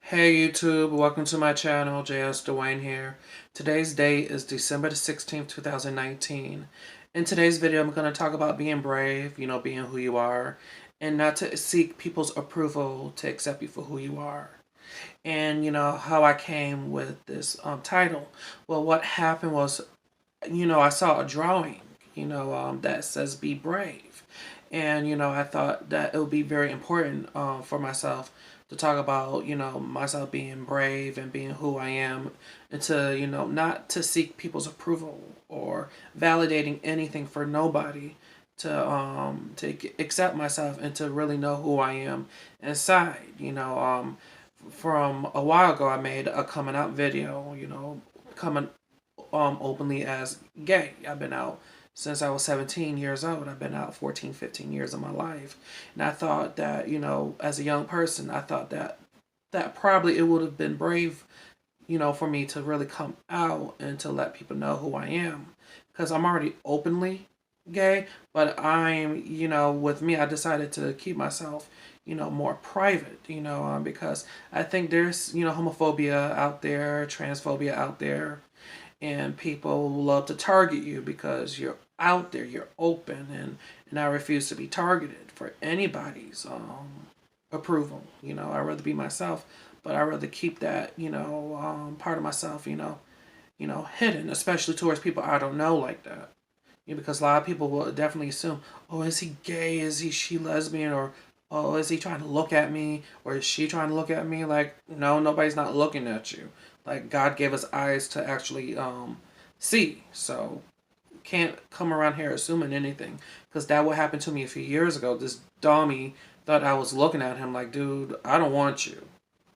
Hey YouTube, welcome to my channel, JS Dwayne here. Today's date is December the 16th, 2019. In today's video, I'm going to talk about being brave, being who you are, and not to seek people's approval to accept you for who you are. And, how I came with this title. Well, what happened was, I saw a drawing, that says be brave. And, I thought that it would be very important for myself to talk about, myself being brave and being who I am, and to, not to seek people's approval or validating anything for nobody, to accept myself and to really know who I am inside. From a while ago, I made a coming out video, coming openly as gay. I've been out since I was 17 years old. I've been out 14, 15 years of my life. And I thought that, as a young person, I thought that probably it would have been brave, for me to really come out and to let people know who I am. Because I'm already openly gay, but with me, I decided to keep myself, more private, because I think there's, homophobia out there, transphobia out there, and people love to target you because you're out there, you're open, and I refuse to be targeted for anybody's approval. I'd rather be myself, but I'd rather keep that, part of myself, hidden, especially towards people I don't know like that. Because a lot of people will definitely assume, oh, is he gay? Is she lesbian? Or, oh, is he trying to look at me? Or is she trying to look at me? Like, no, nobody's not looking at you. Like, God gave us eyes to actually see. So, can't come around here assuming anything. Because that what happened to me a few years ago. This dummy thought I was looking at him like, dude, I don't want you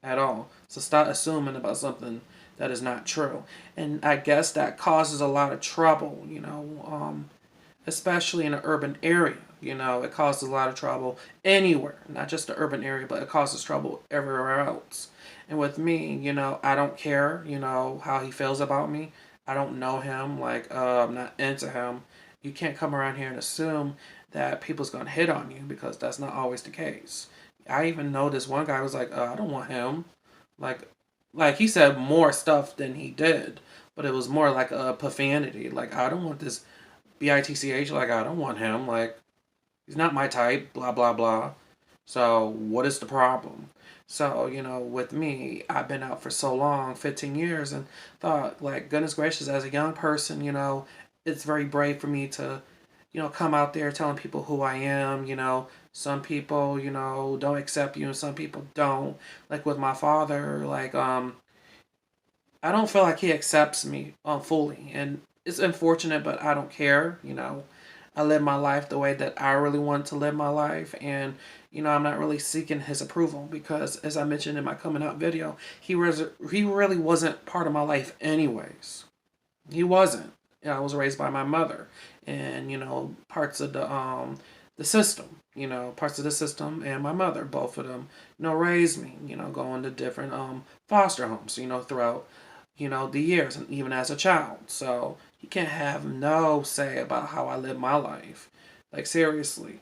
at all. So stop assuming about something that is not true. And I guess that causes a lot of trouble, especially in an urban area. It causes a lot of trouble anywhere, not just the urban area, but it causes trouble everywhere else. And with me, I don't care, how he feels about me. I don't know him, like, I'm not into him. You can't come around here and assume that people's gonna hit on you because that's not always the case. I even know this one guy was like, I don't want him. Like, like he said more stuff than he did, but it was more like a profanity. Like, I don't want this bitch. Like, I don't want him. Like, he's not my type. Blah blah blah. So what is the problem? So with me, I've been out for so long, 15 years, and thought, like, goodness gracious, as a young person, it's very brave for me to come out there telling people who I am. Some people, don't accept you and some people don't. Like with my father, like, I don't feel like he accepts me fully. And it's unfortunate, but I don't care. I live my life the way that I really want to live my life. And, I'm not really seeking his approval because, as I mentioned in my coming out video, he really wasn't part of my life anyways. He wasn't. I was raised by my mother, and parts of the system, parts of the system, and my mother, both of them, raised me, going to different foster homes, throughout the years, and even as a child. So you can't have no say about how I live my life. Like, seriously,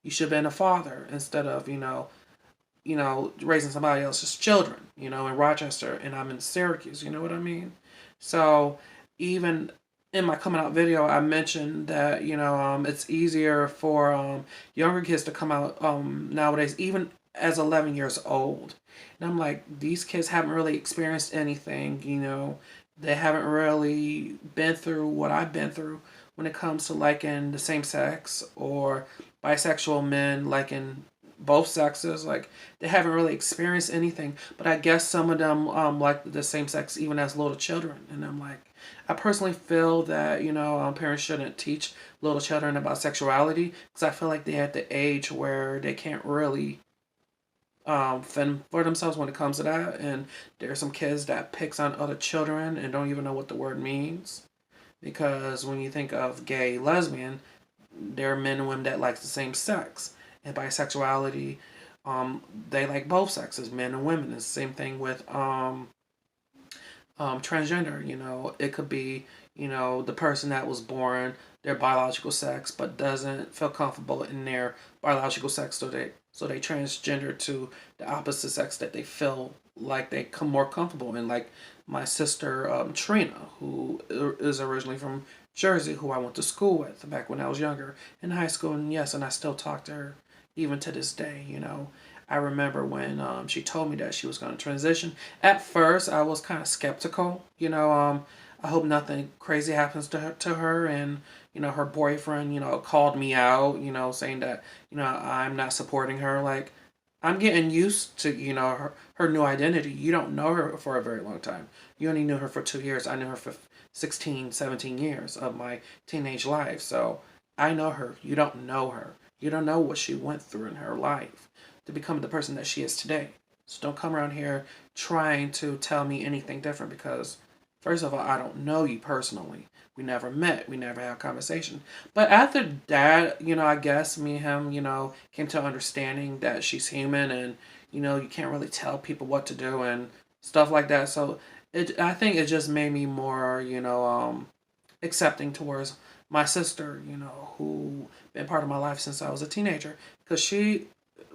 you should have been a father instead of raising somebody else's children. In Rochester, and I'm in Syracuse. You know what I mean? So even in my coming out video, I mentioned that it's easier for younger kids to come out nowadays, even as 11 years old. And I'm like, these kids haven't really experienced anything. They haven't really been through what I've been through when it comes to liking the same sex or bisexual men liking both sexes. Like, they haven't really experienced anything, but I guess some of them like the same sex even as little children. And I'm like, I personally feel that parents shouldn't teach little children about sexuality because I feel like they're at the age where they can't really fend for themselves when it comes to that. And there's some kids that picks on other children and don't even know what the word means, because when you think of gay, lesbian, there are men and women that like the same sex. And bisexuality, they like both sexes, men and women. It's the same thing with transgender. It could be the person that was born their biological sex but doesn't feel comfortable in their biological sex, so So they transgender to the opposite sex that they feel like they come more comfortable in. Like my sister Trina, who is originally from Jersey, who I went to school with back when I was younger in high school, and yes, and I still talk to her even to this day. I remember when she told me that she was going to transition. At first, I was kind of skeptical. I hope nothing crazy happens to her, and her boyfriend, called me out, saying that I'm not supporting her. Like, I'm getting used to her new identity. You don't know her for a very long time. You only knew her for 2 years. I knew her for 16, 17 years of my teenage life. So I know her. You don't know her. You don't know what she went through in her life to become the person that she is today. So don't come around here trying to tell me anything different, because first of all, I don't know you personally. We never met. We never had a conversation. But after that, I guess me and him, came to understanding that she's human, and, you can't really tell people what to do and stuff like that. So I think it just made me more, accepting towards my sister, who been part of my life since I was a teenager. Because she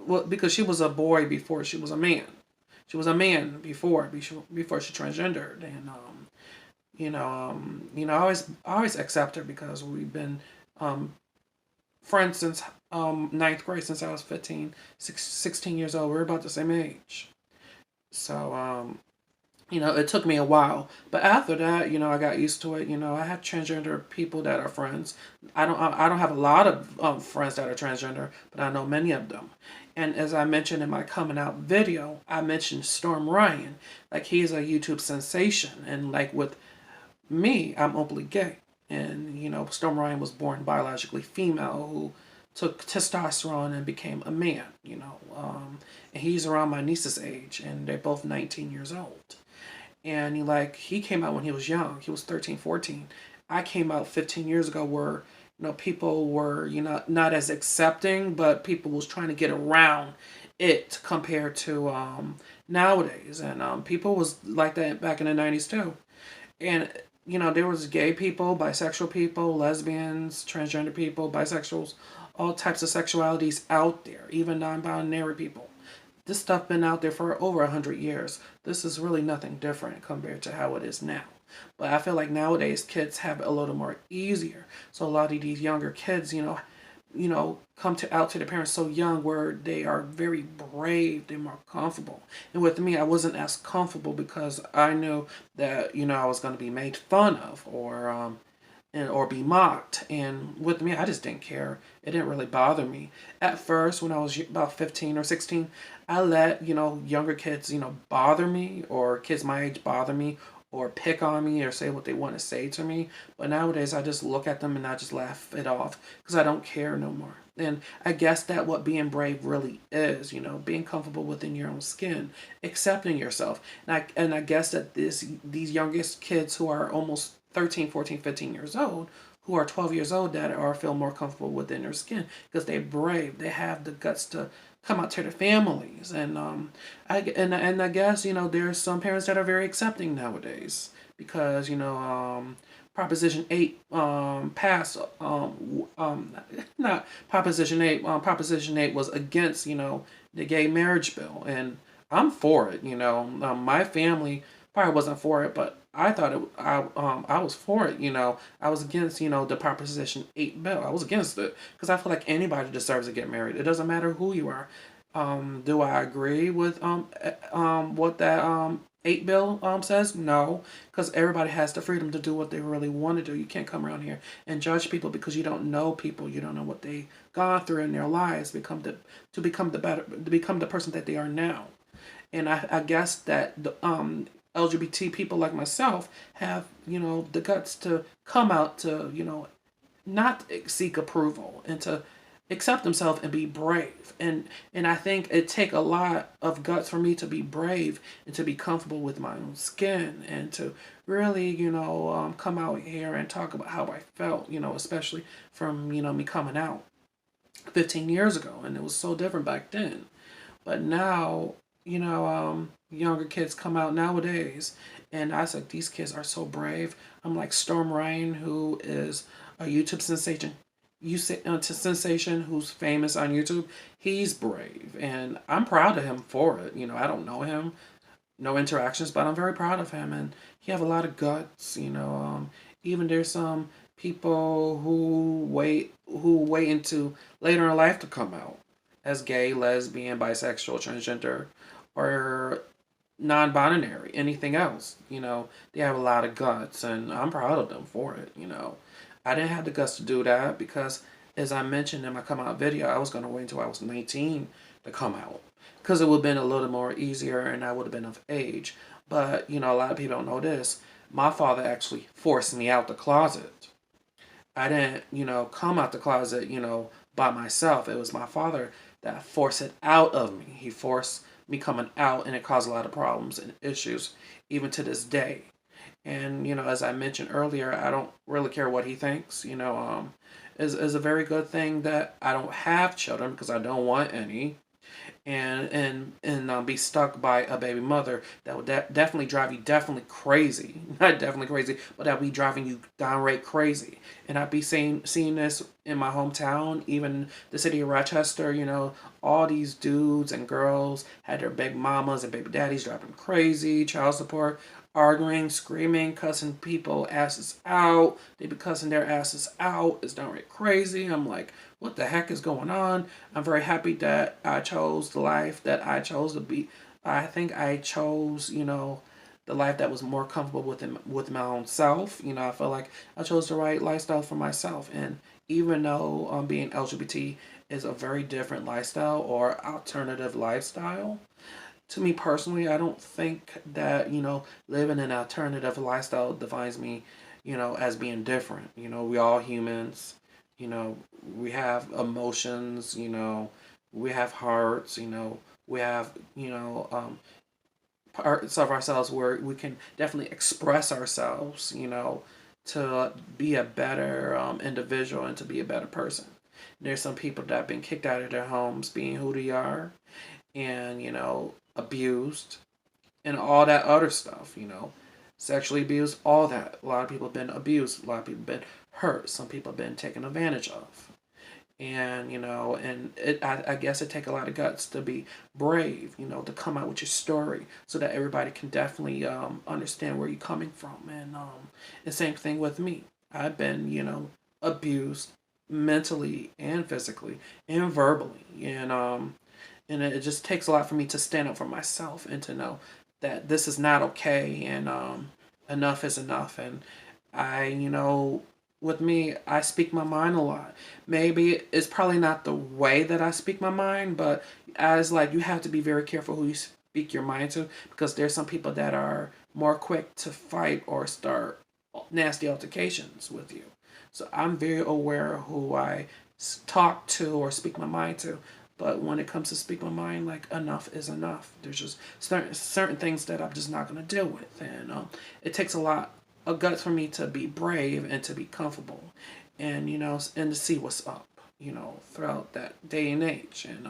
was a boy before she was a man. She was a man before she transgendered, and I always accept her because we've been friends since ninth grade, since I was 16 years old. We're about the same age. So it took me a while, but after that, I got used to it. I have transgender people that are friends. I don't have a lot of friends that are transgender, but I know many of them. And as I mentioned in my coming out video, I mentioned Storm Ryan. Like, he's a YouTube sensation, and like with me, I'm openly gay. And, Storm Ryan was born biologically female who took testosterone and became a man, and he's around my niece's age, and they're both 19 years old. And he came out when he was young. He was 13, 14. I came out 15 years ago where, people were, not as accepting, but people was trying to get around it compared to nowadays. And people was like that back in the 90s too. And there was gay people, bisexual people, lesbians, transgender people, bisexuals, all types of sexualities out there, even non-binary people. This stuff been out there for over 100 years. This is really nothing different compared to how it is now. But I feel like nowadays kids have it a little more easier. So a lot of these younger kids, come out to their parents so young, where they are very brave, they're more comfortable. And with me, I wasn't as comfortable because I knew that, I was going to be made fun of, or be mocked. And with me, I just didn't care. It didn't really bother me. At first, when I was about 15 or 16, I let, younger kids, bother me, or kids my age bother me, or pick on me, or say what they want to say to me. But nowadays, I just look at them and I just laugh it off, because I don't care no more. And I guess that what being brave really is, being comfortable within your own skin, accepting yourself. And I guess that these youngest kids who are almost 13, 14, 15 years old, who are 12 years old, that are feel more comfortable within their skin because they're brave. They have the guts to come out to their families. And I guess, there's some parents that are very accepting nowadays, because Proposition 8 passed, not Proposition 8, Proposition 8 was against, the gay marriage bill, and I'm for it. My family probably wasn't for it, but I thought I was for it. I was against the Proposition 8 bill. I was against it because I feel like anybody deserves to get married. It doesn't matter who you are. Do I agree with what that 8 bill says? No, because everybody has the freedom to do what they really want to do. You can't come around here and judge people because you don't know people. You don't know what they gone through in their lives to become the person that they are now. And I guess that the LGBT people like myself have, the guts to come out to, not seek approval, and to accept themselves and be brave. And I think it take a lot of guts for me to be brave and to be comfortable with my own skin, and to really, come out here and talk about how I felt, especially from, me coming out 15 years ago. And it was so different back then. But now, younger kids come out nowadays, and I said, these kids are so brave. I'm like Storm Ryan, who is a YouTube sensation. you say to Sensation, who's famous on YouTube, he's brave, and I'm proud of him for it. I don't know him, no interactions, but I'm very proud of him, and he have a lot of guts. Even there's some people who wait into later in life to come out as gay, lesbian, bisexual, transgender, or non-binary, anything else. They have a lot of guts, and I'm proud of them for it. I didn't have the guts to do that because, as I mentioned in my come out video, I was going to wait until I was 19 to come out because it would have been a little more easier and I would have been of age. But, a lot of people don't know this. My father actually forced me out the closet. I didn't, come out the closet, by myself. It was my father that forced it out of me. He forced me coming out, and it caused a lot of problems and issues, even to this day. And, as I mentioned earlier, I don't really care what he thinks. Is a very good thing that I don't have children because I don't want any, and be stuck by a baby mother that would definitely drive you definitely crazy. Not definitely crazy, but that would be driving you downright crazy. And I'd be seeing this in my hometown, even the city of Rochester. All these dudes and girls had their baby mamas and baby daddies driving crazy, child support, arguing, screaming, cussing people asses out. They be cussing their asses out. It's downright crazy. I'm like, what the heck is going on? I'm very happy that I chose the life that I chose to be. I think I chose, the life that was more comfortable with my own self. I feel like I chose the right lifestyle for myself. And even though being LGBT is a very different lifestyle or alternative lifestyle, to me personally, I don't think that, living an alternative lifestyle defines me, as being different. We all humans, you know, we have emotions, we have hearts, we have, parts of ourselves where we can definitely express ourselves, to be a better individual and to be a better person. There's some people that have been kicked out of their homes being who they are and, abused and all that other stuff, sexually abused, all that. A lot of people have been abused, a lot of people have been hurt, some people have been taken advantage of. And, I guess it takes a lot of guts to be brave, to come out with your story so that everybody can definitely understand where you're coming from. And same thing with me. I've been, abused mentally and physically and verbally. And it just takes a lot for me to stand up for myself and to know that this is not okay and enough is enough. And I, with me, I speak my mind a lot. Maybe it's probably not the way that I speak my mind, but as like you have to be very careful who you speak your mind to because there's some people that are more quick to fight or start nasty altercations with you. So I'm very aware of who I talk to or speak my mind to. But when it comes to speak my mind, like enough is enough. There's just certain things that I'm just not gonna deal with, and it takes a lot of guts for me to be brave and to be comfortable, and and to see what's up, throughout that day and age, and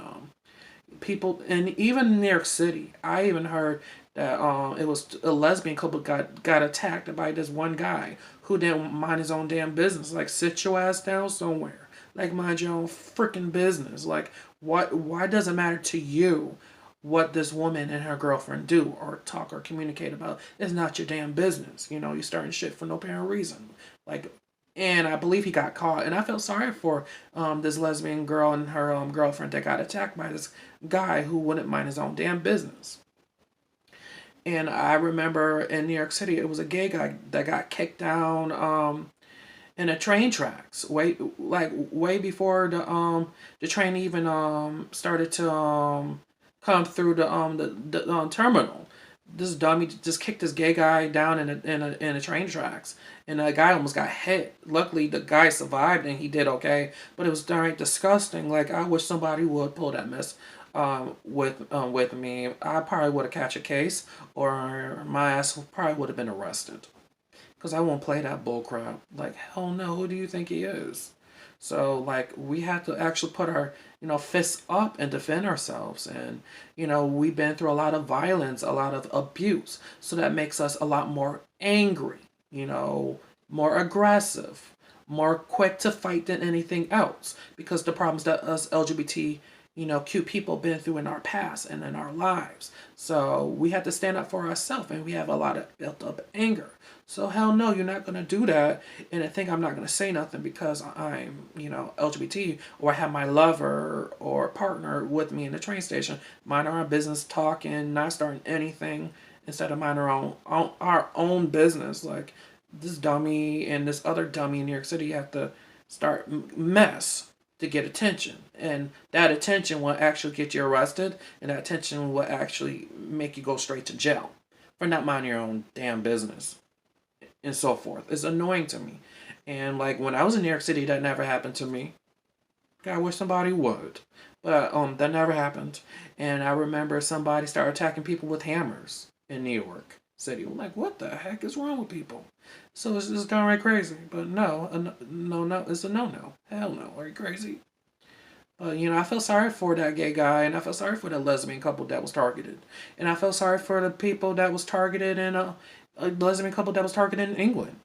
people, and even in New York City, I even heard that it was a lesbian couple got attacked by this one guy who didn't mind his own damn business. Like, sit your ass down somewhere. Like, mind your own freaking business. Like, what? Why does it matter to you what this woman and her girlfriend do or talk or communicate about? It's not your damn business. You're starting shit for no apparent reason. Like, and I believe he got caught. And I felt sorry for this lesbian girl and her girlfriend that got attacked by this guy who wouldn't mind his own damn business. And I remember in New York City, it was a gay guy that got kicked down in the train tracks way before the train even started to come through the terminal. This dummy just kicked this gay guy down in the train tracks, and the guy almost got hit. Luckily, the guy survived and he did okay, but it was downright disgusting. Like, I wish somebody would pull that mess with me. I probably would have catch a case, or my ass probably would have been arrested. Because I won't play that bullcrap. Like, hell no, who do you think he is? So, like, we have to actually put our, fists up and defend ourselves. And, we've been through a lot of violence, a lot of abuse. So that makes us a lot more angry, more aggressive, more quick to fight than anything else, because the problems that us LGBT, cute people been through in our past and in our lives. So we have to stand up for ourselves, and we have a lot of built up anger. So hell no, you're not gonna do that. And I think I'm not gonna say nothing because I'm, LGBT, or I have my lover or partner with me in the train station, mind our own business, talking, not starting anything, instead of mind our own business. Like this dummy and this other dummy in New York City have to start mess to get attention, and that attention will actually get you arrested, and that attention will actually make you go straight to jail for not minding your own damn business and so forth. It's annoying to me. And like when I was in New York City, that never happened to me. I wish somebody would. But that never happened. And I remember somebody started attacking people with hammers in New York City. I'm like, what the heck is wrong with people? So it's just downright crazy. But no, no, it's a no. Hell no. Are you crazy? But, I feel sorry for that gay guy, and I feel sorry for the lesbian couple that was targeted. And I feel sorry for the people that was targeted in a lesbian couple that was targeted in England.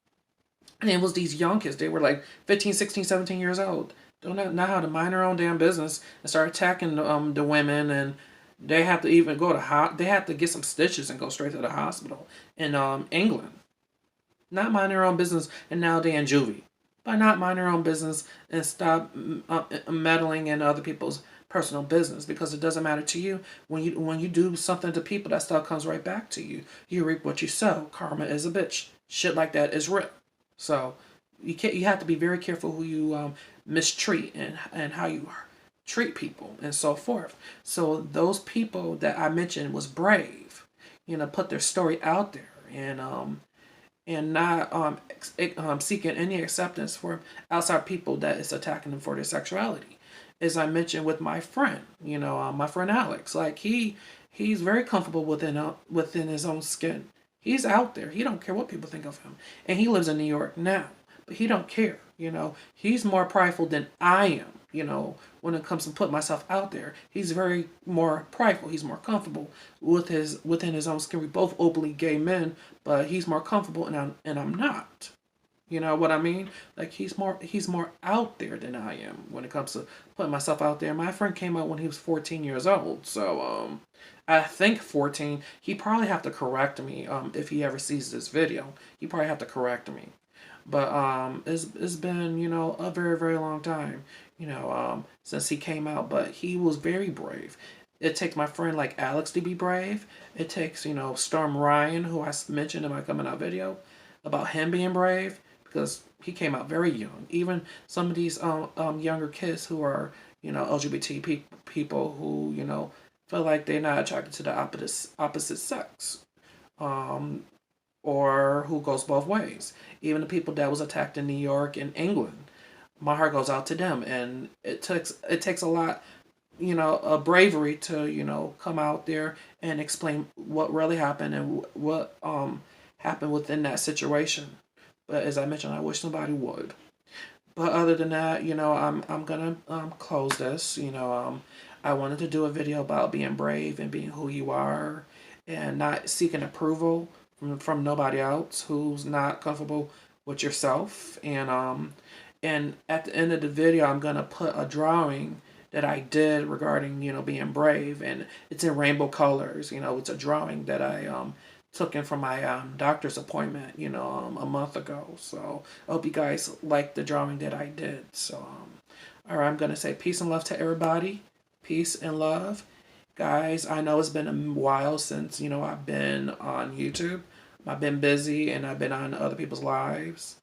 And it was these young kids. They were like 15, 16, 17 years old. Don't know how to mind their own damn business and start attacking the women, and they have to even go to they have to get some stitches and go straight to the hospital in England. Not mind their own business, and now they in juvie. By not mind their own business and stop meddling in other people's personal business, because it doesn't matter to you. When you do something to people, that stuff comes right back to you. You reap what you sow. Karma is a bitch. Shit like that is real. So you have to be very careful who you mistreat, and how you treat people and so forth. So those people that I mentioned was brave, put their story out there, and not seeking any acceptance for outside people that is attacking them for their sexuality. As I mentioned with my friend, my friend Alex, like he's very comfortable within his own skin. He's out there. He don't care what people think of him, and he lives in New York now, but he don't care. He's more prideful than I am. When it comes to putting myself out there, he's very more prideful. He's more comfortable within his own skin. We both openly gay men, but he's more comfortable, and I'm not. You know what I mean? Like he's more out there than I am when it comes to putting myself out there. My friend came out when he was 14 years old, so I think 14. He probably have to correct me if he ever sees this video. He probably have to correct me. But it's been a very very long time since he came out. But he was very brave. It takes my friend like Alex to be brave. It takes Storm Ryan, who I mentioned in my coming out video, about him being brave, because he came out very young. Even some of these younger kids who are LGBT people who feel like they're not attracted to the opposite sex. Or who goes both ways. Even the people that was attacked in New York and England, my heart goes out to them. And it takes a lot, of bravery to come out there and explain what really happened and what happened within that situation. But as I mentioned, I wish somebody would. But other than that, I'm gonna close this. I wanted to do a video about being brave and being who you are, and not seeking approval from nobody else who's not comfortable with yourself. And at the end of the video, I'm gonna put a drawing that I did regarding being brave, and it's in rainbow colors. It's a drawing that I took in from my doctor's appointment a month ago. So I hope you guys like the drawing that I did. So all right, I'm gonna say peace and love to everybody. Peace and love. Guys, I know it's been a while since, I've been on YouTube. I've been busy, and I've been on other people's lives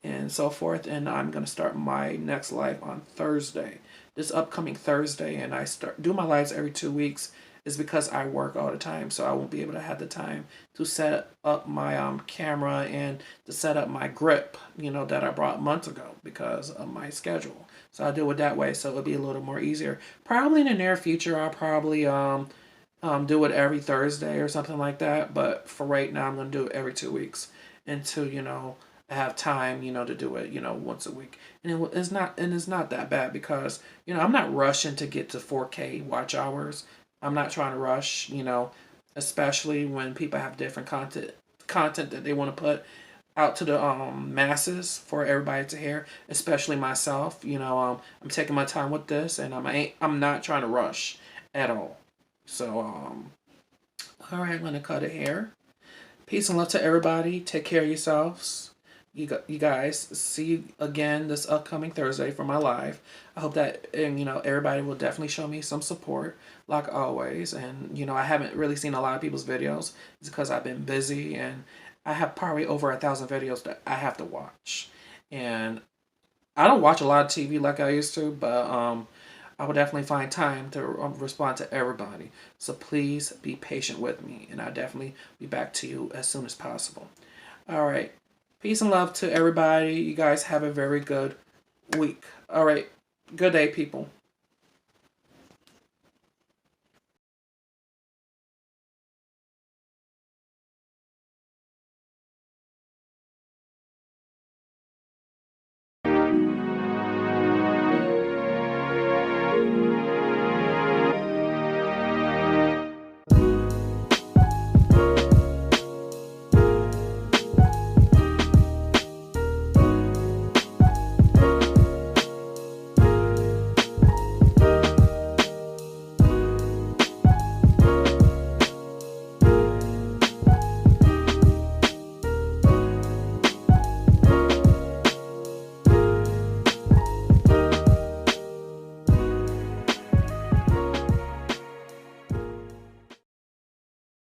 and so forth. And I'm going to start my next live on Thursday. This upcoming Thursday. And I do my lives every 2 weeks is because I work all the time. So I won't be able to have the time to set up my camera and to set up my grip, that I brought months ago because of my schedule. So I do it that way, so it'll be a little more easier. Probably in the near future, I'll probably do it every Thursday or something like that. But for right now, I'm gonna do it every 2 weeks until I have time, to do it, once a week. And it's not that bad because I'm not rushing to get to 4K watch hours. I'm not trying to rush, especially when people have different content that they want to put out to the masses for everybody to hear, especially myself. I'm taking my time with this, and I'm not trying to rush at all. So all right, I'm gonna cut it here. Peace and love to everybody. Take care of yourselves. You guys, see you again this upcoming Thursday for my live. I hope that, and everybody will definitely show me some support like always. And I haven't really seen a lot of people's videos. It's because I've been busy, and I have probably over 1,000 videos that I have to watch. And I don't watch a lot of TV like I used to, but I will definitely find time to respond to everybody. So please be patient with me, and I'll definitely be back to you as soon as possible. All right. Peace and love to everybody. You guys have a very good week. All right. Good day, people.